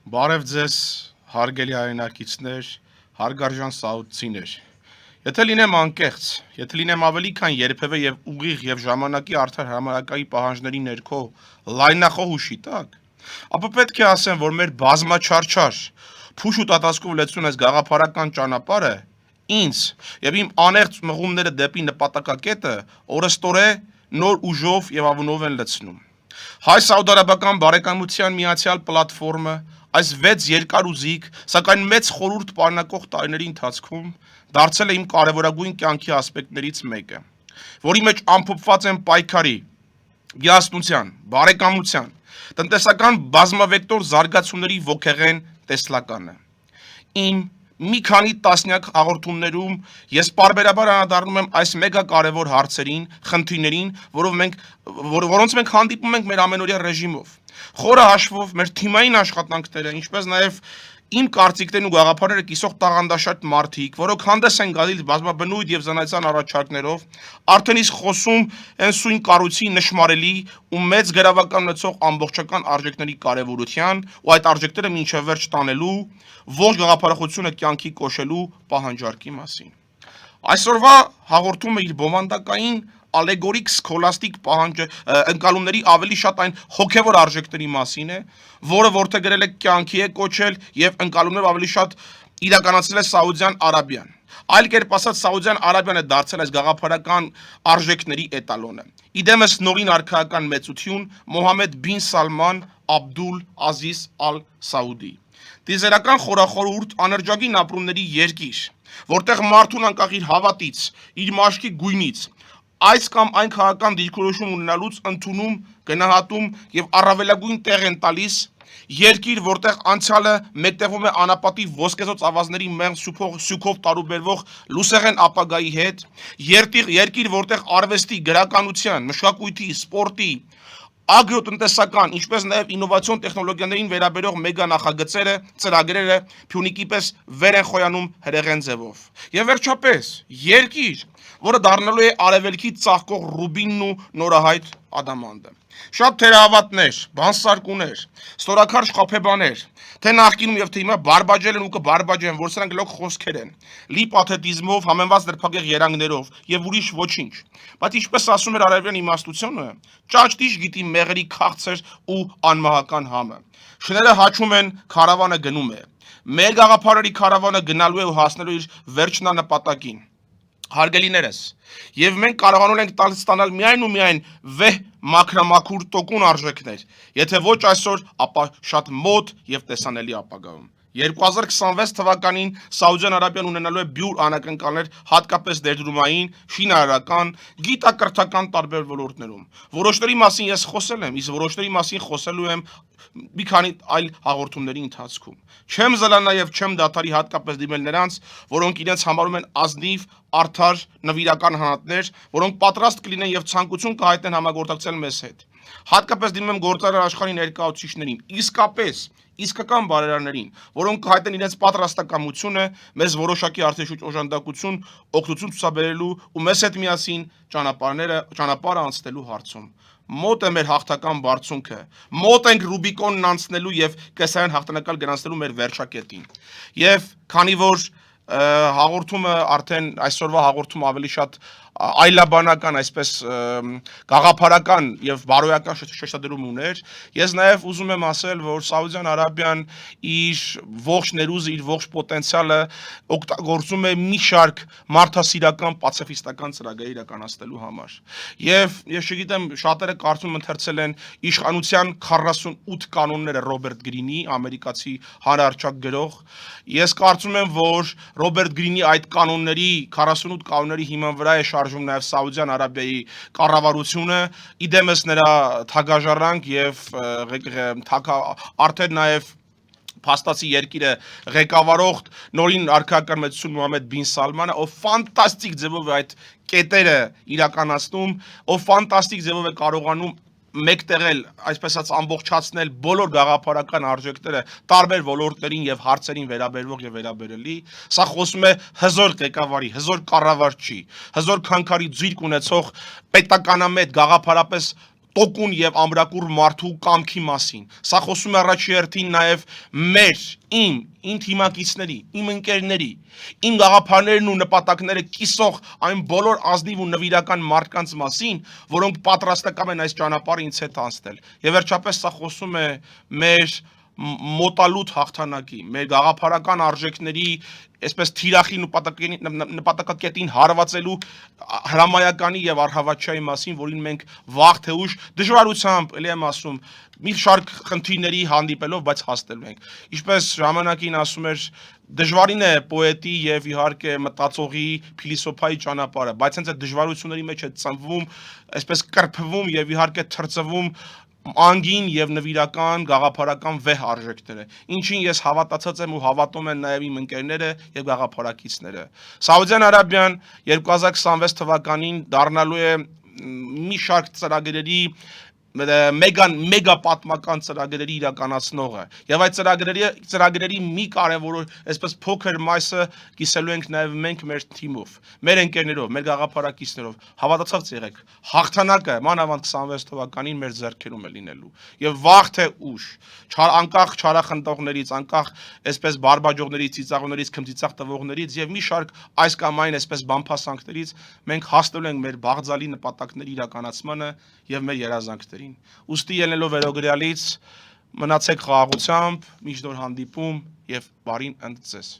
Բարև ձեզ, հարգելի հայրենակիցներ, հարգարժան սաուդցիներ։ Եթե լինեմ անկեղծ, եթե լինեմ ավելի քան երբևէ եւ ուղիղ եւ ժամանակի արդար համարակայի պահանջների ներքո լայնախոհ ու շիտակ, ապա պետք է ասեմ, որ մեր բազմաչարչար, փուշ ու տատասկով լեցուն այս գաղափարական ճանապարհը ինձ եւ իմ աներց մղումները դեպի նպատակակետը օրստորե նոր ուժով եւ ավնով են լցնում։ Հայ-սաուդարաբական բարեկամության միացյալ պլատֆորմը այս 6 երկար ու զիգ, սակայն մեծ խորհուրդ պարունակող տարիների ընթացքում դարձել է իմ կարևորագույն կյանքի ասպեկտներից մեկը, որի մեջ ամփոփված են պայքարի, գիասնության, բարեկամության, տնտեսական բազմավեկտոր զարգացումների ոգեղեն տեսլականը։ Իմ մի քանի տասնյակ հաղորդումներում ես պարբերաբար անդրադառնում եմ այս մեգա կարևոր հարցերին, խնդիրներին, որոնց մենք հանդիպում ենք մեր ամենօրյա ռեժիմով։ Խորը հաշվով մեր թիմային աշխատանքները, ինչպես նաև իմ կարծիքներն ու գաղափարները կիսող տաղանդաշատ մարդիկ, որոնք հանդես են գալիս բազմաբնույթ եւ զանազան առաջարկներով, արդեն իսկ խոսում են սույն կառույցի նշмарելի ու մեծ գրավական ունեցող ամբողջական արժեքների կարևորության ու այդ արժեքները մինչև վերջ տանելու, ողջ գաղափարախոսությունը կյանքի կոչելու պահանջարկի մասին։ Այսօրվա հաղորդումը իր բովանդակային ալեգորիկ սքոլաստիկ ընկալումների ավելի շատ այն հոգևոր արժեքների մասին է, որը որդեգրել է կյանքի է կոչել եւ ընկալումներով ավելի շատ իրականացրել է Սաուդյան Արաբիան։ Այլ կերպ ասած, Սաուդյան Արաբիան է դարձել այս գաղափարական արժեքների էտալոնը։ Իդեմս նորին արքայական մեծություն Մոհամմեդ բին Սալման Աբդուլ Ազիզ Ալ Սաուդի։ Տիզերական խորախորհուրդ աներջագին ապրումների երկիր, որտեղ մարդուն անկախ իր հավատից, իր մաշկի գույնից, այս կամ այն քաղաքական դիրքորոշում ունենալուց ընդունում, գնահատում եւ առավելագույն տեղ են տալիս, երկիր, որտեղ անցյալը մեկտեղվում է անապատի ոսկեզոծ ավազների մեղմ սյուքով տարուբերվող լուսեղեն ապագայի հետ, երկիր, որտեղ արվեստի, գրականության, մշակույթի, սպորտի, ագրոտնտեսական, ինչպես նաև ինովացիոն տեխնոլոգիաներին վերաբերող մեգա նախագծերը, ծրագրերը Փյունիկի պես վեր են խոյանում հրեղեն ձևով։ Եվ վերջապես, երկիր, որը դառնալու է արևելքի ծաղկող ռուբինն ու նորահայտ ադամանդը։ Շատ թերահավատներ, բանսարկուներ, ստորաքարշ խաբեբաներ, թե նախկինում եւ թե հիմա բարբաջել են ու կբարբաջեն, որ սրանք լոկ խոսքեր են, լի պաթետիզմով, համեմված նրբագեղ երանգներով եւ ուրիշ ոչինչ։ Բայց ինչպես ասում էր արևելյան իմաստությունը, ճաճտիժ գիտի մեղրի քաղցր ու անմահական համը։ Շները հաչում են, քարավանը գնում է։ Մեր գաղափարերի քարավանը գնալու է ու հասնելու իր վերջնանպատակին։ Հարգելիներս, եւ մենք կարողանում ենք ստանալ միայն ու միայն վեհ մաքրամաքուր տոկուն արժեքներ, եթե ոչ այսօր, ապա շատ մոտ եւ տեսանելի ապագայում։ 2026 թվականին Սաուդյան Արաբիան ունենալու է բյուր անակնկալներ հատկապես ներդրումային, շինարարական, գիտակրթական տարբեր ոլորտներում։ Որոշների մասին ես խոսել եմ, իսկ որոշների մասին խոսելու եմ մի քանի այլ հաղորդումների ընթացքում։ Չեմ զլանա եւ չեմ դադարի հատկապես դիմել նրանց, որոնք իրենց համարում են ազնիվ, արդար, նվիրական հանատներ, որոնք պատրաստ կլինեն եւ ցանկություն կհայտնեն համագործակցել մեզ հետ։ Հատկապես դիմում եմ գործարար աշխարհի ներկայացուցիչներին, իսկական բարերարներին, որոնք կհայտնեն իրենց պատրաստակամությունը մեզ որոշակի արդյունշուչ օժանդակություն, օգնություն ցուցաբերելու ու մեզ հետ միասին ճանապարհը անցնելու հարցում։ Մոտ է մեր հաղթական բարձունքը, մոտ ենք Ռուբիկոնն անցնելու եւ կեսարյան հաղթանակալ գրանցնելու մեր վերջակետին։ Եվ քանի որ հաղորդումը արդեն այսօրվա հաղորդումը ավելի շատ այլաբանական, այսպես գաղափարական եւ բարոյական շեշտադրում ուներ, ես նաեւ ուզում եմ ասել, որ Սաուդյան Արաբիան իր ողջ ներուզը, իր ողջ պոտենցիալը օգտագործում է մի շարք մարդասիրական, պացիֆիստական ծրագրեր իրականացնելու համար։ Եվ ես չգիտեմ, շատերը կարծում ընթերցել են իշխանության 48 կանոնները Ռոբերտ Գրինի, ամերիկացի հանրարչակ գրող։ Ես կարծում եմ, որ Ռոբերտ Գրինի այդ կանոնների 48 կանոնների հիման վրա է շարժում նաև Սաուդյան Արաբիայի կառավարությունը, իդեմս նրա թագաժառանգ եւ արդեն նաև փաստացի երկիրը ղեկավարող նորին արքայական մեծություն Մոհամմեդ բին Սալմանը, ով ֆանտաստիկ ձևով է այդ կետերը իրականացնում, ով ֆանտաստիկ ձևով է կարողանում մեկտեղել, այսպես ասած ամբողջացնել բոլոր գաղափարական արժեքները տարբեր ոլորտներին եւ հարցերին վերաբերվող եւ վերաբերելի, սա խոսում է հզոր ղեկավարի, հզոր կառավարչի, հզոր քանքարի ձիրք ունեցող պետականամետ գաղափարապես տոկուն եւ ամրակուր մարդու կամքի մասին։ Սա խոսում է առաջի հերթին նաեւ մեր, իմ թիմակիցների, իմ ընկերների, իմ գաղափարներն ու նպատակները կիսող այն բոլոր ազնիվ ու նվիրական մարդկանց մասին, որոնք պատրաստական են այս ճանապարհը ինձ հետ անցնել։ Եվ վերջապես սա խոսում է մեր մոտալուտ հաղթանակի, մեր գաղափարական արժեքների այսպես թիրախի նպատակակետին հարվածելու հրամայականի եւ առհավատչայի մասին, որին մենք վաղ թե ուշ դժվարությամբ, ելի եմ ասում, մի շարք խնդիրների հանդիպելով, բայց հասնելու ենք։ Ինչպես ժամանակին ասում էր, դժվարին է պոետի եւ իհարկե մտածողի, փիլիսոփայի ճանապարհը, բայց հենց այդ դժվարությունների մեջ է ծնվում, այսպես կրփվում եւ իհարկե թրծվում անգին եւ նվիրական գաղափարական վեհ արժեքները, ինչին ես հավատացած եմ ու հավատում են նաեւ իմ ընկերները եւ գաղափարակիցները։ Սաուդյան Արաբիան 2026 թվականին դառնալու է մի շարք ծրագրերի մեգա պատմական ծրագրերի իրականացնողը եւ այդ ծրագրերի մի կարեւոր այսպես փոքր մասը կիսելու ենք նաեւ մենք մեր թիմով, մեր ընկերներով, մեր գաղափարակիցներով, հավատացած եղեք, հաղթանակը մանավանդ 26 թվականին մեր ձեռքերում է լինելու եւ վաղ թե ուշ անկախ չարախնդողներից, անկախ այսպես բարբաջողներից, ծիծաղողներից, քմծիծաղ տվողներից եւ մի շարք այս կամ այն այսպես բամփասանքներից մենք հասնելու ենք մեր բաղձալի նպատակների իրականացմանը եւ մեր երազանքներին։ Ուստի ելնելով վերոգրյալից մնացեք խաղաղությամբ, մինչ նոր հանդիպում եւ բարին ընդ ձեզ։